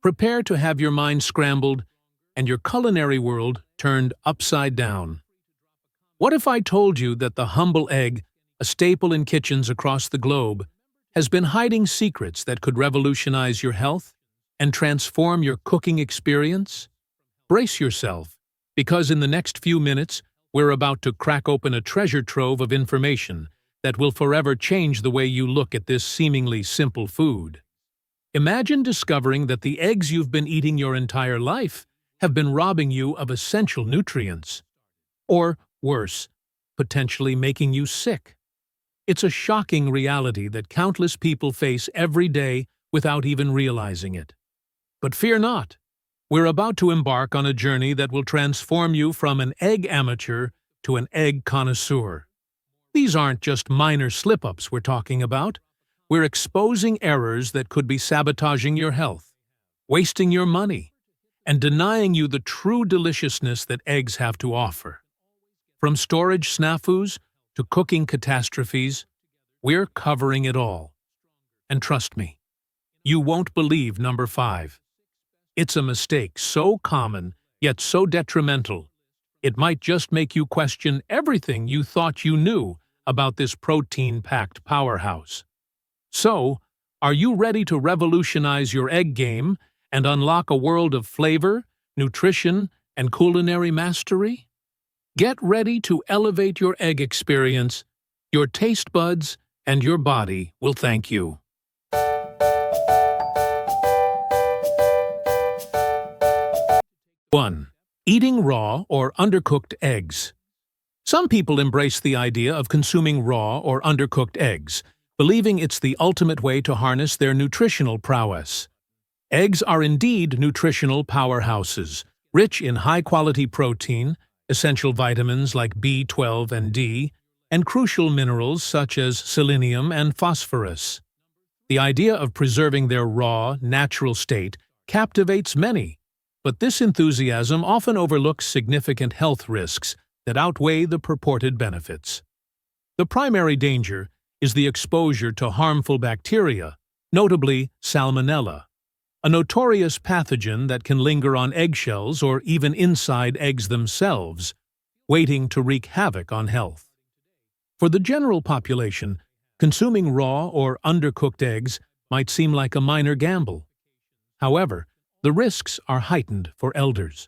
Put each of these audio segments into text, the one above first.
Prepare to have your mind scrambled and your culinary world turned upside down. What if I told you that the humble egg, a staple in kitchens across the globe, has been hiding secrets that could revolutionize your health and transform your cooking experience? Brace yourself, because in the next few minutes, we're about to crack open a treasure trove of information that will forever change the way you look at this seemingly simple food. Imagine discovering that the eggs you've been eating your entire life have been robbing you of essential nutrients. Or, worse, potentially making you sick. It's a shocking reality that countless people face every day without even realizing it. But fear not. We're about to embark on a journey that will transform you from an egg amateur to an egg connoisseur. These aren't just minor slip-ups we're talking about. We're exposing errors that could be sabotaging your health, wasting your money, and denying you the true deliciousness that eggs have to offer. From storage snafus to cooking catastrophes, we're covering it all. And trust me, you won't believe number 5. It's a mistake so common, yet so detrimental, it might just make you question everything you thought you knew about this protein-packed powerhouse. So, are you ready to revolutionize your egg game and unlock a world of flavor, nutrition, and culinary mastery? Get ready to elevate your egg experience. Your taste buds and your body will thank you. 1. Eating raw or undercooked eggs. Some people embrace the idea of consuming raw or undercooked eggs, believing it's the ultimate way to harness their nutritional prowess. Eggs are indeed nutritional powerhouses, rich in high-quality protein, essential vitamins like B12 and D, and crucial minerals such as selenium and phosphorus. The idea of preserving their raw, natural state captivates many, but this enthusiasm often overlooks significant health risks that outweigh the purported benefits. The primary danger is the exposure to harmful bacteria, notably Salmonella, a notorious pathogen that can linger on eggshells or even inside eggs themselves, waiting to wreak havoc on health. For the general population, consuming raw or undercooked eggs might seem like a minor gamble. However, the risks are heightened for elders.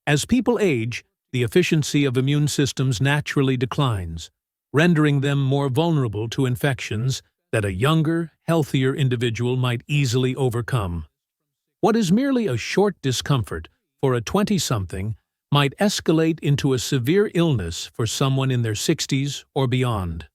As people age, the efficiency of immune systems naturally declines, rendering them more vulnerable to infections that a younger, healthier individual might easily overcome. What is merely a short discomfort for a 20-something might escalate into a severe illness for someone in their 60s or beyond.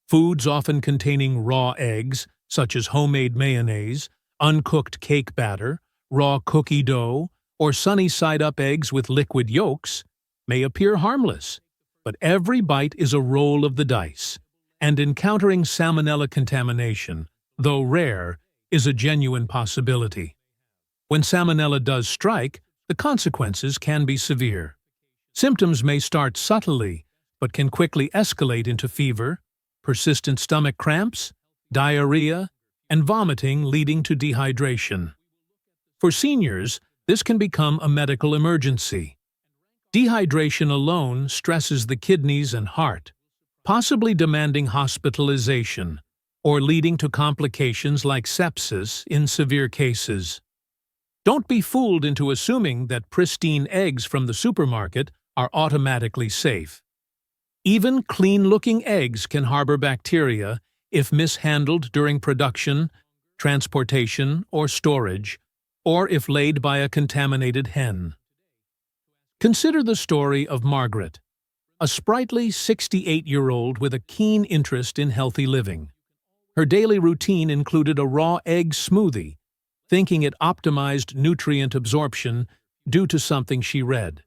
Foods often containing raw eggs, such as homemade mayonnaise, uncooked cake batter, raw cookie dough, or sunny-side-up eggs with liquid yolks, may appear harmless, but every bite is a roll of the dice, and encountering Salmonella contamination, though rare, is a genuine possibility. When Salmonella does strike, the consequences can be severe. Symptoms may start subtly, but can quickly escalate into fever, persistent stomach cramps, diarrhea, and vomiting leading to dehydration. For seniors, this can become a medical emergency. Dehydration alone stresses the kidneys and heart, possibly demanding hospitalization or leading to complications like sepsis in severe cases. Don't be fooled into assuming that pristine eggs from the supermarket are automatically safe. Even clean-looking eggs can harbor bacteria if mishandled during production, transportation, or storage, or if laid by a contaminated hen. Consider the story of Margaret, a sprightly 68-year-old with a keen interest in healthy living. Her daily routine included a raw egg smoothie, thinking it optimized nutrient absorption due to something she read.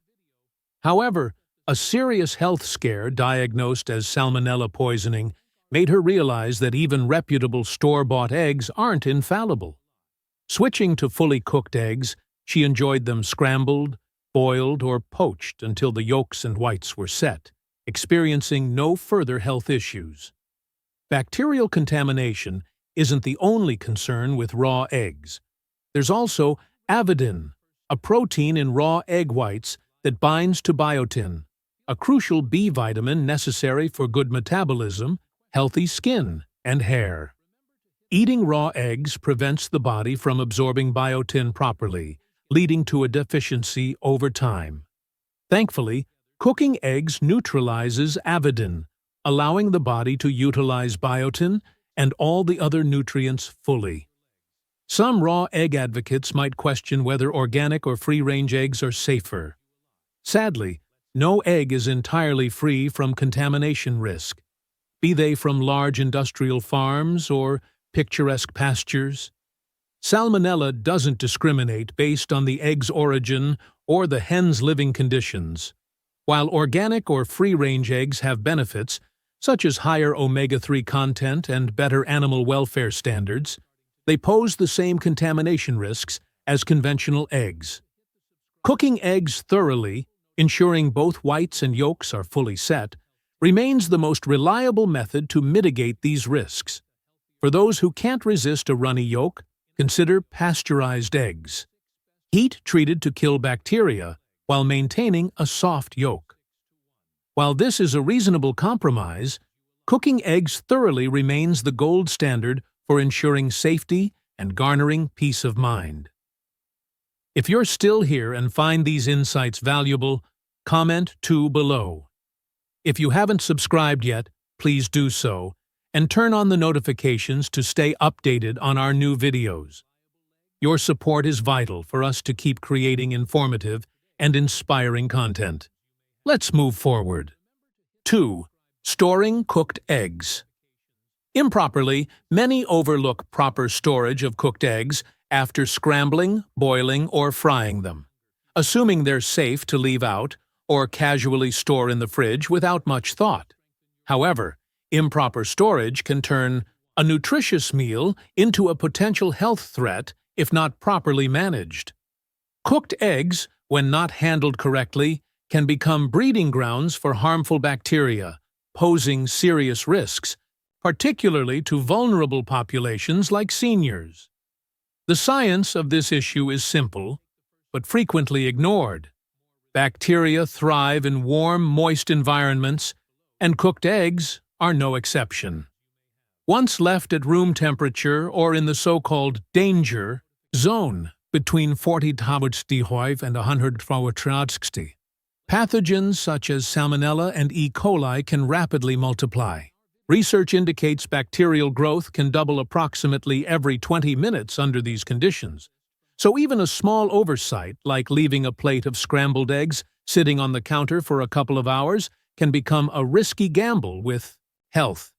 However, a serious health scare diagnosed as salmonella poisoning made her realize that even reputable store-bought eggs aren't infallible. Switching to fully cooked eggs, she enjoyed them scrambled, boiled, or poached until the yolks and whites were set, experiencing no further health issues. Bacterial contamination isn't the only concern with raw eggs. There's also Avidin, a protein in raw egg whites that binds to biotin, a crucial B vitamin necessary for good metabolism, healthy skin, and hair. Eating raw eggs prevents the body from absorbing biotin properly, leading to a deficiency over time. Thankfully, cooking eggs neutralizes avidin, allowing the body to utilize biotin and all the other nutrients fully. Some raw egg advocates might question whether organic or free-range eggs are safer. Sadly, no egg is entirely free from contamination risk, be they from large industrial farms or picturesque pastures. Salmonella doesn't discriminate based on the egg's origin or the hen's living conditions. While organic or free-range eggs have benefits, such as higher omega-3 content and better animal welfare standards, they pose the same contamination risks as conventional eggs. Cooking eggs thoroughly, ensuring both whites and yolks are fully set, remains the most reliable method to mitigate these risks. For those who can't resist a runny yolk, consider pasteurized eggs. Heat treated to kill bacteria while maintaining a soft yolk. While this is a reasonable compromise, cooking eggs thoroughly remains the gold standard for ensuring safety and garnering peace of mind. If you're still here and find these insights valuable, comment 2 below. If you haven't subscribed yet, please do so, and turn on the notifications to stay updated on our new videos. Your support is vital for us to keep creating informative and inspiring content. Let's move forward. 2. Storing cooked eggs. Improperly, many overlook proper storage of cooked eggs after scrambling, boiling, or frying them, assuming they're safe to leave out or casually store in the fridge without much thought. However, improper storage can turn a nutritious meal into a potential health threat if not properly managed. Cooked eggs, when not handled correctly, can become breeding grounds for harmful bacteria, posing serious risks, particularly to vulnerable populations like seniors. The science of this issue is simple, but frequently ignored. Bacteria thrive in warm, moist environments, and cooked eggs are no exception. Once left at room temperature or in the so-called danger zone between 40 °C and 100 °C, pathogens such as Salmonella and E. coli can rapidly multiply. Research indicates bacterial growth can double approximately every 20 minutes under these conditions. So even a small oversight, like leaving a plate of scrambled eggs sitting on the counter for a couple of hours, can become a risky gamble with health.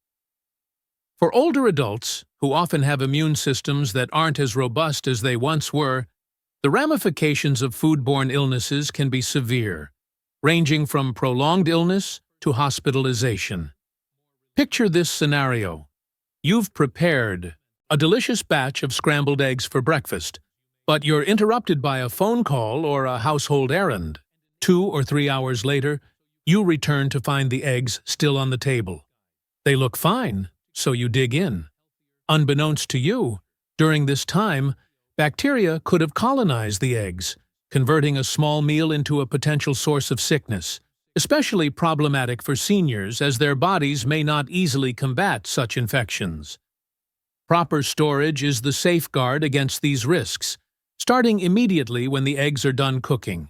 For older adults, who often have immune systems that aren't as robust as they once were, the ramifications of foodborne illnesses can be severe, ranging from prolonged illness to hospitalization. Picture this scenario. You've prepared a delicious batch of scrambled eggs for breakfast, but you're interrupted by a phone call or a household errand. 2 or 3 hours later, you return to find the eggs still on the table. They look fine, so you dig in. Unbeknownst to you, during this time, bacteria could have colonized the eggs, converting a small meal into a potential source of sickness, especially problematic for seniors as their bodies may not easily combat such infections. Proper storage is the safeguard against these risks, starting immediately when the eggs are done cooking.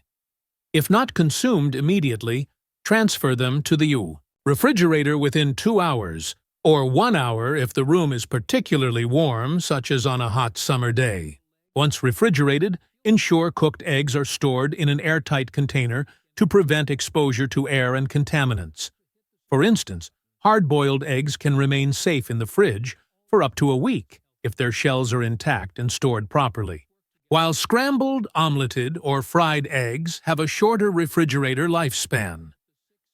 If not consumed immediately, transfer them to the refrigerator within 2 hours, or 1 hour if the room is particularly warm, such as on a hot summer day. Once refrigerated, ensure cooked eggs are stored in an airtight container to prevent exposure to air and contaminants. For instance, hard-boiled eggs can remain safe in the fridge for up to a week if their shells are intact and stored properly, while scrambled, omeletted, or fried eggs have a shorter refrigerator lifespan.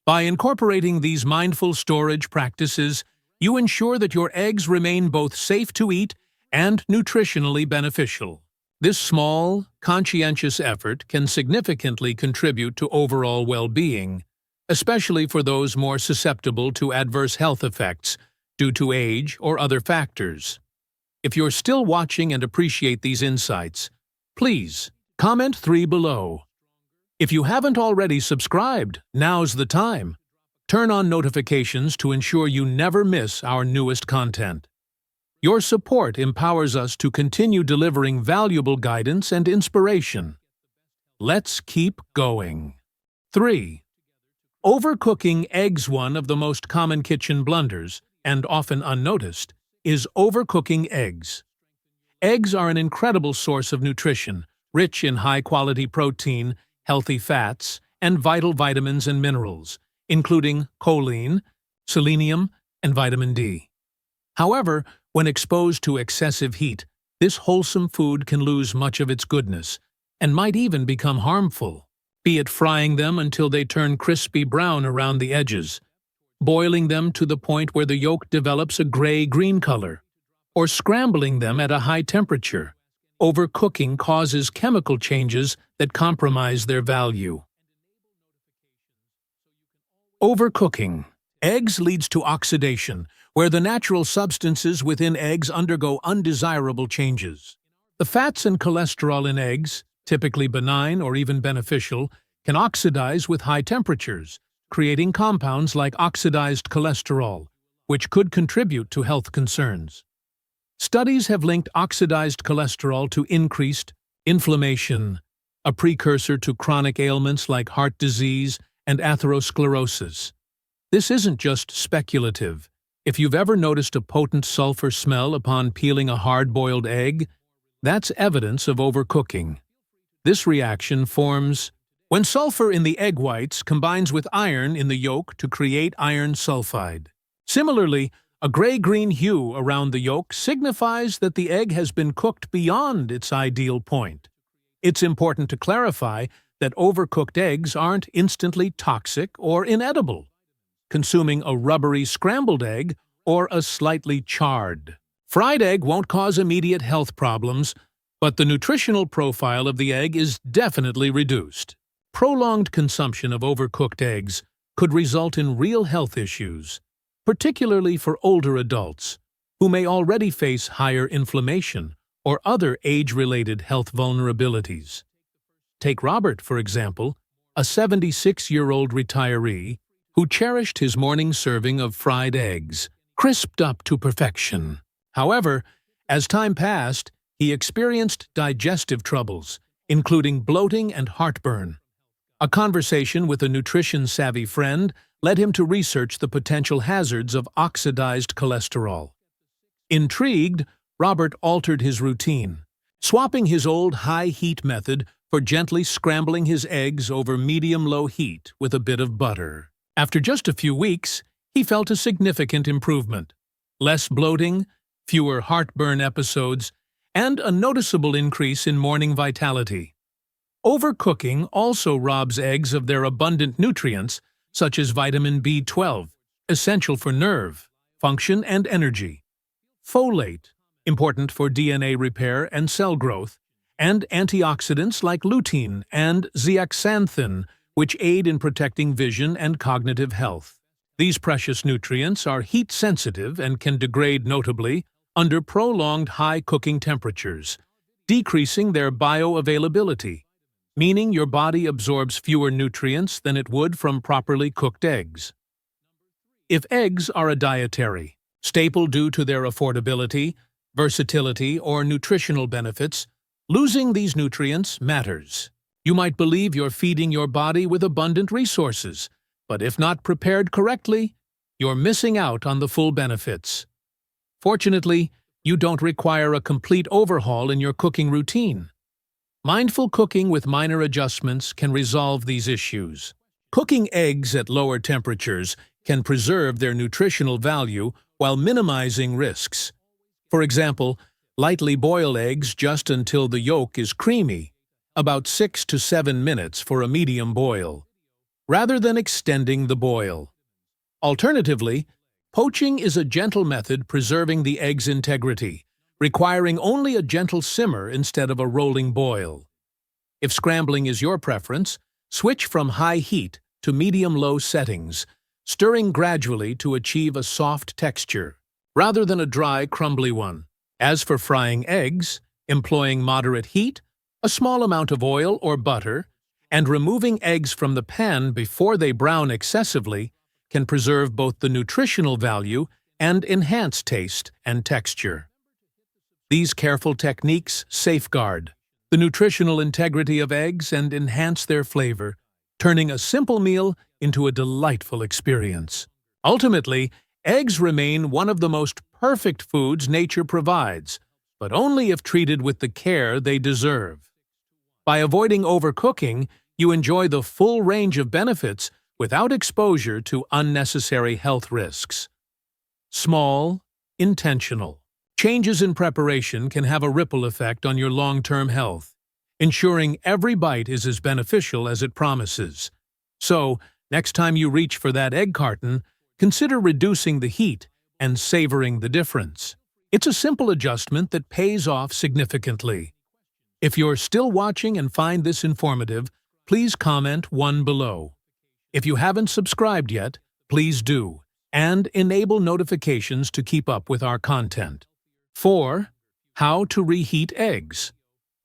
By incorporating these mindful storage practices, you ensure that your eggs remain both safe to eat and nutritionally beneficial. This small, conscientious effort can significantly contribute to overall well-being, especially for those more susceptible to adverse health effects due to age or other factors. If you're still watching and appreciate these insights, Please, comment 3 below. If you haven't already subscribed, now's the time. Turn on notifications to ensure you never miss our newest content. Your support empowers us to continue delivering valuable guidance and inspiration. Let's keep going. 3. Overcooking eggs. One of the most common kitchen blunders, and often unnoticed, is overcooking eggs. Eggs are an incredible source of nutrition, rich in high-quality protein, healthy fats, and vital vitamins and minerals, including choline, selenium, and vitamin D. However, when exposed to excessive heat, this wholesome food can lose much of its goodness and might even become harmful, be it frying them until they turn crispy brown around the edges, boiling them to the point where the yolk develops a gray-green color, or scrambling them at a high temperature. Overcooking causes chemical changes that compromise their value. Overcooking eggs leads to oxidation, where the natural substances within eggs undergo undesirable changes. The fats and cholesterol in eggs, typically benign or even beneficial, can oxidize with high temperatures, creating compounds like oxidized cholesterol, which could contribute to health concerns. Studies have linked oxidized cholesterol to increased inflammation, a precursor to chronic ailments like heart disease and atherosclerosis. This isn't just speculative. If you've ever noticed a potent sulfur smell upon peeling a hard-boiled egg, that's evidence of overcooking. This reaction forms when sulfur in the egg whites combines with iron in the yolk to create iron sulfide. Similarly, a gray-green hue around the yolk signifies that the egg has been cooked beyond its ideal point. It's important to clarify that overcooked eggs aren't instantly toxic or inedible. Consuming a rubbery scrambled egg or a slightly charred fried egg won't cause immediate health problems, but the nutritional profile of the egg is definitely reduced. Prolonged consumption of overcooked eggs could result in real health issues, particularly for older adults, who may already face higher inflammation or other age-related health vulnerabilities. Take Robert, for example, a 76-year-old retiree who cherished his morning serving of fried eggs, crisped up to perfection. However, as time passed, he experienced digestive troubles, including bloating and heartburn. A conversation with a nutrition-savvy friend led him to research the potential hazards of oxidized cholesterol. Intrigued, Robert altered his routine, swapping his old high-heat method for gently scrambling his eggs over medium-low heat with a bit of butter. After just a few weeks, he felt a significant improvement. Less bloating, fewer heartburn episodes, and a noticeable increase in morning vitality. Overcooking also robs eggs of their abundant nutrients, such as vitamin B12, essential for nerve function and energy, folate, important for DNA repair and cell growth, and antioxidants like lutein and zeaxanthin, which aid in protecting vision and cognitive health. These precious nutrients are heat-sensitive and can degrade notably under prolonged high cooking temperatures, decreasing their bioavailability, meaning your body absorbs fewer nutrients than it would from properly cooked eggs. If eggs are a dietary staple due to their affordability, versatility, or nutritional benefits, losing these nutrients matters. You might believe you're feeding your body with abundant resources, but if not prepared correctly, you're missing out on the full benefits. Fortunately, you don't require a complete overhaul in your cooking routine. Mindful cooking with minor adjustments can resolve these issues. Cooking eggs at lower temperatures can preserve their nutritional value while minimizing risks. For example, lightly boil eggs just until the yolk is creamy, about 6 to 7 minutes for a medium boil, rather than extending the boil. Alternatively, poaching is a gentle method preserving the egg's integrity, requiring only a gentle simmer instead of a rolling boil. If scrambling is your preference, switch from high heat to medium-low settings, stirring gradually to achieve a soft texture, rather than a dry, crumbly one. As for frying eggs, employing moderate heat, A small amount of oil or butter, and removing eggs from the pan before they brown excessively can preserve both the nutritional value and enhance taste and texture. These careful techniques safeguard the nutritional integrity of eggs and enhance their flavor, turning a simple meal into a delightful experience. Ultimately, eggs remain one of the most perfect foods nature provides, but only if treated with the care they deserve. By avoiding overcooking, you enjoy the full range of benefits without exposure to unnecessary health risks. Small, intentional changes in preparation can have a ripple effect on your long-term health, ensuring every bite is as beneficial as it promises. So, next time you reach for that egg carton, consider reducing the heat and savoring the difference. It's a simple adjustment that pays off significantly. If you're still watching and find this informative, please comment 1 below. If you haven't subscribed yet, please do, and enable notifications to keep up with our content. 4. How to reheat eggs.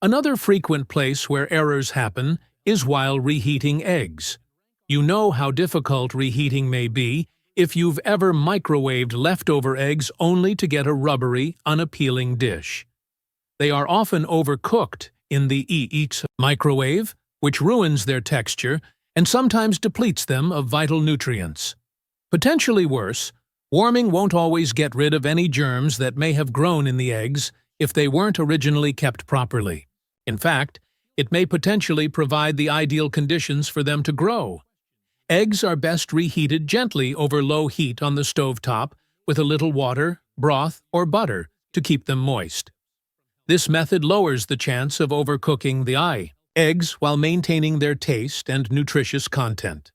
Another frequent place where errors happen is while reheating eggs. You know how difficult reheating may be if you've ever microwaved leftover eggs only to get a rubbery, unappealing dish. They are often overcooked in the microwave, which ruins their texture and sometimes depletes them of vital nutrients. Potentially worse, warming won't always get rid of any germs that may have grown in the eggs if they weren't originally kept properly. In fact, it may potentially provide the ideal conditions for them to grow. Eggs are best reheated gently over low heat on the stovetop with a little water, broth, or butter to keep them moist. This method lowers the chance of overcooking the eggs while maintaining their taste and nutritious content.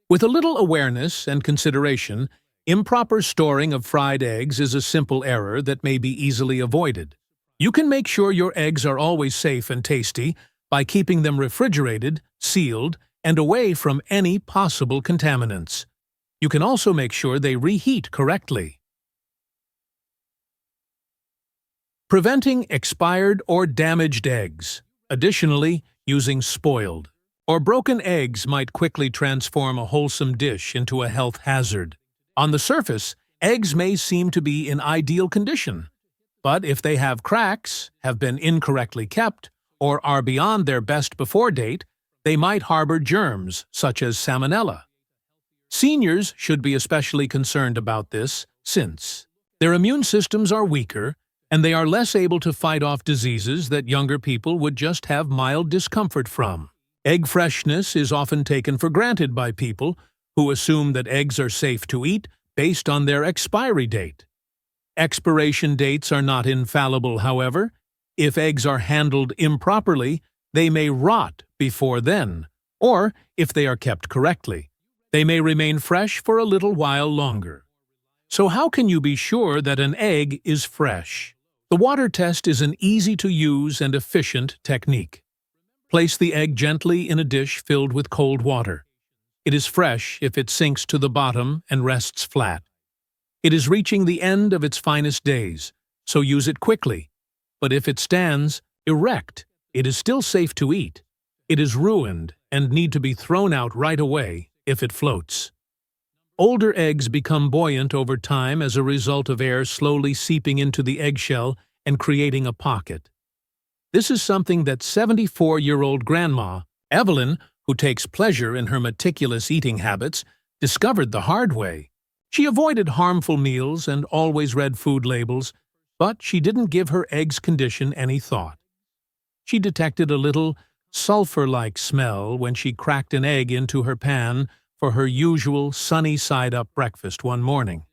With a little awareness and consideration, improper storing of fried eggs is a simple error that may be easily avoided. You can make sure your eggs are always safe and tasty by keeping them refrigerated, sealed, and away from any possible contaminants. You can also make sure they reheat correctly. Preventing expired or damaged eggs. Additionally, using spoiled or broken eggs might quickly transform a wholesome dish into a health hazard. On the surface, eggs may seem to be in ideal condition, but if they have cracks, have been incorrectly kept, or are beyond their best before date, they might harbor germs such as salmonella. Seniors should be especially concerned about this since their immune systems are weaker and they are less able to fight off diseases that younger people would just have mild discomfort from. Egg freshness is often taken for granted by people who assume that eggs are safe to eat based on their expiry date. Expiration dates are not infallible, however. If eggs are handled improperly, they may rot before then, or, if they are kept correctly, they may remain fresh for a little while longer. So how can you be sure that an egg is fresh? The water test is an easy-to-use and efficient technique. Place the egg gently in a dish filled with cold water. It is fresh if it sinks to the bottom and rests flat. It is reaching the end of its finest days, so use it quickly. But if it stands erect, it is still safe to eat. It is ruined and need to be thrown out right away if it floats. Older eggs become buoyant over time as a result of air slowly seeping into the eggshell and creating a pocket. This is something that 74-year-old Grandma Evelyn, who takes pleasure in her meticulous eating habits, discovered the hard way. She avoided harmful meals and always read food labels, but she didn't give her egg's condition any thought. She detected a little sulfur-like smell when she cracked an egg into her pan for her usual sunny-side-up breakfast one morning.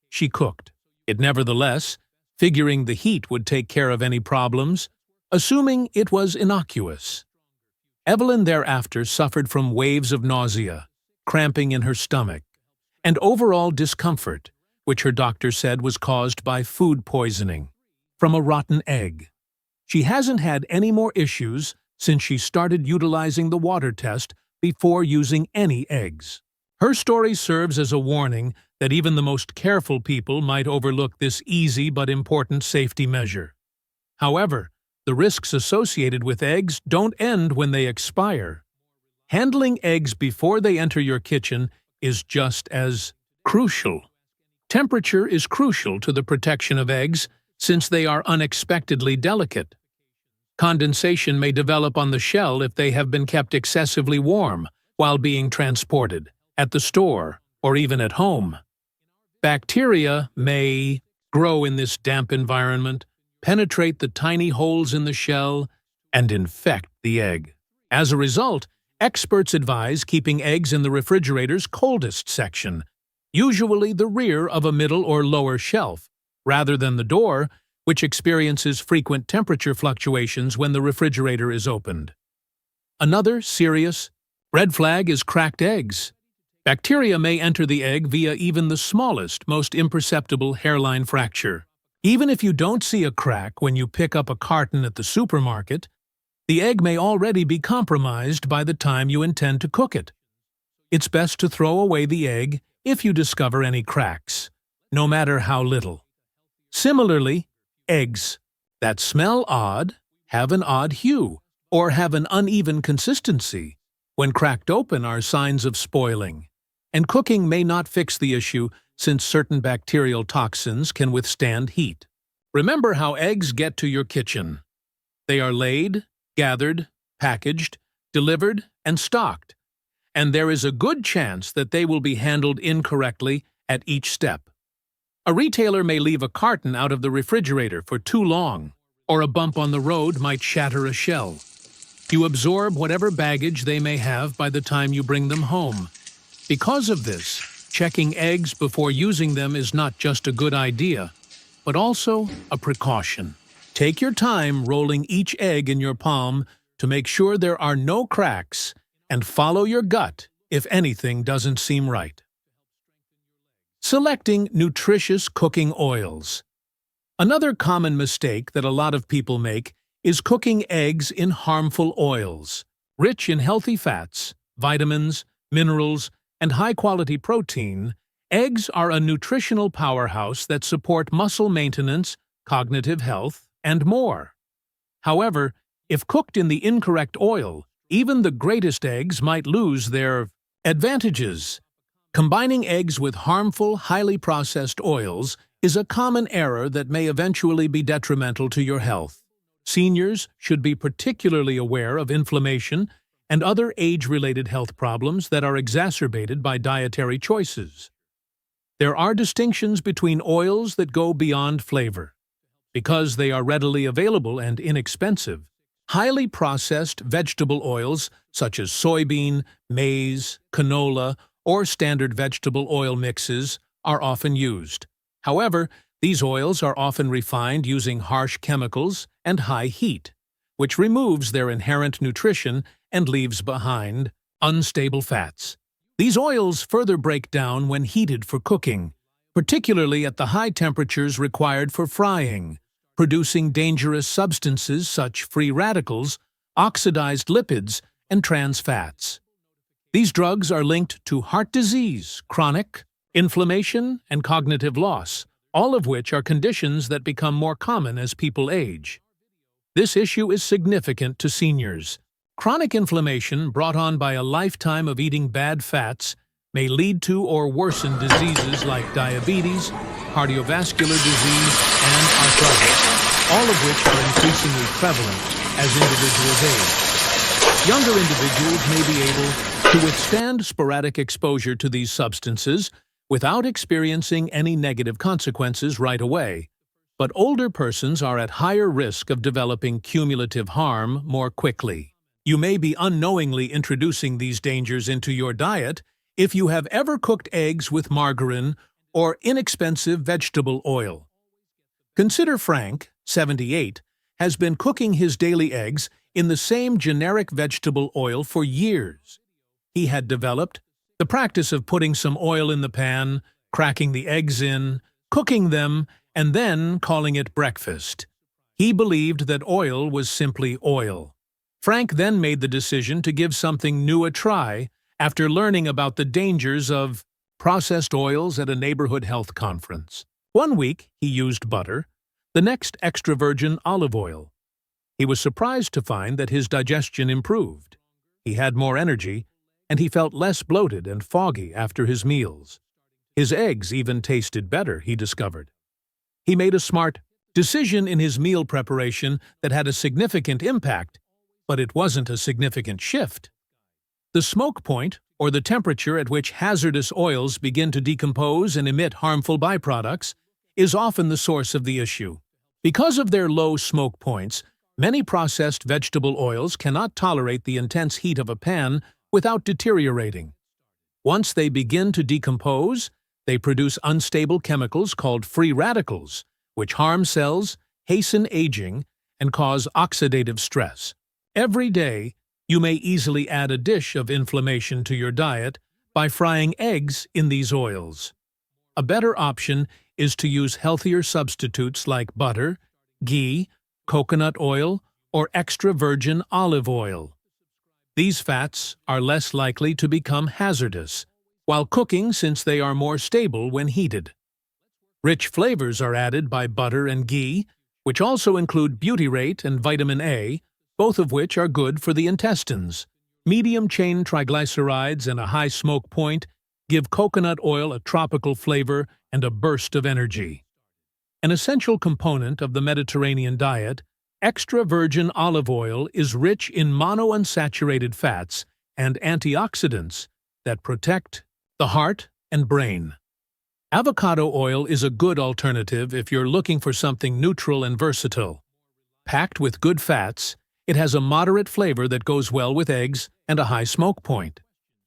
She cooked it nevertheless, figuring the heat would take care of any problems, assuming it was innocuous. Evelyn thereafter suffered from waves of nausea, cramping in her stomach, and overall discomfort, which her doctor said was caused by food poisoning from a rotten egg. She hasn't had any more issues since she started utilizing the water test before using any eggs. Her story serves as a warning that even the most careful people might overlook this easy but important safety measure. However, The risks associated with eggs don't end when they expire. Handling eggs before they enter your kitchen is just as crucial. Temperature is crucial to the protection of eggs since they are unexpectedly delicate. Condensation may develop on the shell if they have been kept excessively warm while being transported, at the store, or even at home. Bacteria may grow in this damp environment, penetrate the tiny holes in the shell, and infect the egg. As a result, experts advise keeping eggs in the refrigerator's coldest section, usually the rear of a middle or lower shelf, rather than the door, which experiences frequent temperature fluctuations when the refrigerator is opened. Another serious red flag is cracked eggs. Bacteria may enter the egg via even the smallest, most imperceptible hairline fracture. Even if you don't see a crack when you pick up a carton at the supermarket, the egg may already be compromised by the time you intend to cook it. It's best to throw away the egg if you discover any cracks, no matter how little. Similarly, eggs that smell odd, have an odd hue, or have an uneven consistency, when cracked open are signs of spoiling. And cooking may not fix the issue since certain bacterial toxins can withstand heat. Remember how eggs get to your kitchen. They are laid, gathered, packaged, delivered, and stocked, and there is a good chance that they will be handled incorrectly at each step. A retailer may leave a carton out of the refrigerator for too long, or a bump on the road might shatter a shell. You absorb whatever baggage they may have by the time you bring them home. Because of this, checking eggs before using them is not just a good idea, but also a precaution. Take your time rolling each egg in your palm to make sure there are no cracks, and follow your gut if anything doesn't seem right. Selecting nutritious cooking oils. Another common mistake that a lot of people make is cooking eggs in harmful oils. Rich in healthy fats, vitamins, minerals, and high-quality protein, eggs are a nutritional powerhouse that support muscle maintenance, cognitive health, and more. However, if cooked in the incorrect oil, even the greatest eggs might lose their advantages. Combining eggs with harmful, highly processed oils is a common error that may eventually be detrimental to your health. Seniors should be particularly aware of inflammation and other age-related health problems that are exacerbated by dietary choices. There are distinctions between oils that go beyond flavor. Because they are readily available and inexpensive, highly processed vegetable oils such as soybean, maize, canola, or standard vegetable oil mixes are often used. However, these oils are often refined using harsh chemicals and high heat, which removes their inherent nutrition and leaves behind unstable fats. These oils further break down when heated for cooking, particularly at the high temperatures required for frying, producing dangerous substances such as free radicals, oxidized lipids, and trans fats. These drugs are linked to heart disease, chronic inflammation, and cognitive loss, all of which are conditions that become more common as people age. This issue is significant to seniors. Chronic inflammation brought on by a lifetime of eating bad fats may lead to or worsen diseases like diabetes, cardiovascular disease, and arthritis, all of which are increasingly prevalent as individuals age. Younger individuals may be able to withstand sporadic exposure to these substances without experiencing any negative consequences right away, but older persons are at higher risk of developing cumulative harm more quickly. You may be unknowingly introducing these dangers into your diet if you have ever cooked eggs with margarine or inexpensive vegetable oil. Consider Frank, 78, has been cooking his daily eggs in the same generic vegetable oil for years. He had developed the practice of putting some oil in the pan, cracking the eggs in, cooking them, and then calling it breakfast. He believed that oil was simply oil. Frank then made the decision to give something new a try after learning about the dangers of processed oils at a neighborhood health conference. One week, he used butter, the next extra virgin olive oil. He was surprised to find that his digestion improved. He had more energy, and he felt less bloated and foggy after his meals. His eggs even tasted better, he discovered. He made a smart decision in his meal preparation that had a significant impact, but it wasn't a significant shift. The smoke point, or the temperature at which hazardous oils begin to decompose and emit harmful byproducts, is often the source of the issue. Because of their low smoke points, many processed vegetable oils cannot tolerate the intense heat of a pan without deteriorating. Once they begin to decompose, they produce unstable chemicals called free radicals, which harm cells, hasten aging, and cause oxidative stress. Every day, you may easily add a dish of inflammation to your diet by frying eggs in these oils. A better option is to use healthier substitutes like butter, ghee, coconut oil, or extra virgin olive oil. These fats are less likely to become hazardous while cooking since they are more stable when heated. Rich flavors are added by butter and ghee, which also include butyrate and vitamin A, both of which are good for the intestines. Medium-chain triglycerides and a high smoke point give coconut oil a tropical flavor and a burst of energy. An essential component of the Mediterranean diet, extra virgin olive oil is rich in monounsaturated fats and antioxidants that protect the heart and brain. Avocado oil is a good alternative if you're looking for something neutral and versatile. Packed with good fats, it has a moderate flavor that goes well with eggs and a high smoke point.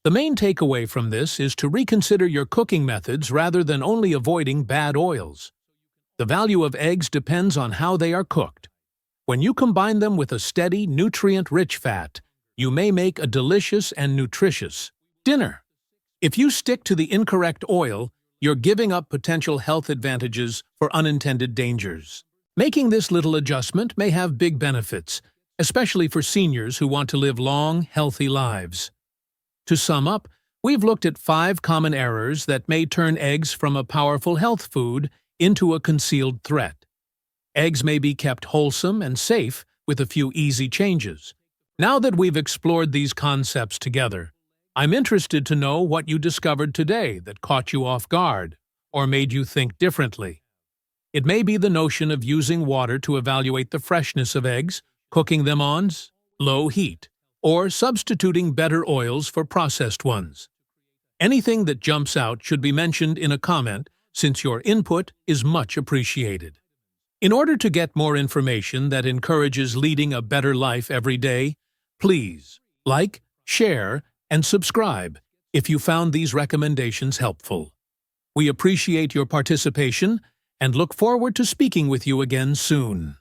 The main takeaway from this is to reconsider your cooking methods rather than only avoiding bad oils. The value of eggs depends on how they are cooked. When you combine them with a steady, nutrient-rich fat, you may make a delicious and nutritious dinner. If you stick to the incorrect oil, you're giving up potential health advantages for unintended dangers. Making this little adjustment may have big benefits, especially for seniors who want to live long, healthy lives. To sum up, we've looked at 5 common errors that may turn eggs from a powerful health food into a concealed threat. Eggs may be kept wholesome and safe with a few easy changes. Now that we've explored these concepts together, I'm interested to know what you discovered today that caught you off guard or made you think differently. It may be the notion of using water to evaluate the freshness of eggs, cooking them on low heat, or substituting better oils for processed ones. Anything that jumps out should be mentioned in a comment, since your input is much appreciated. In order to get more information that encourages leading a better life every day, please like, share, and subscribe if you found these recommendations helpful. We appreciate your participation and look forward to speaking with you again soon.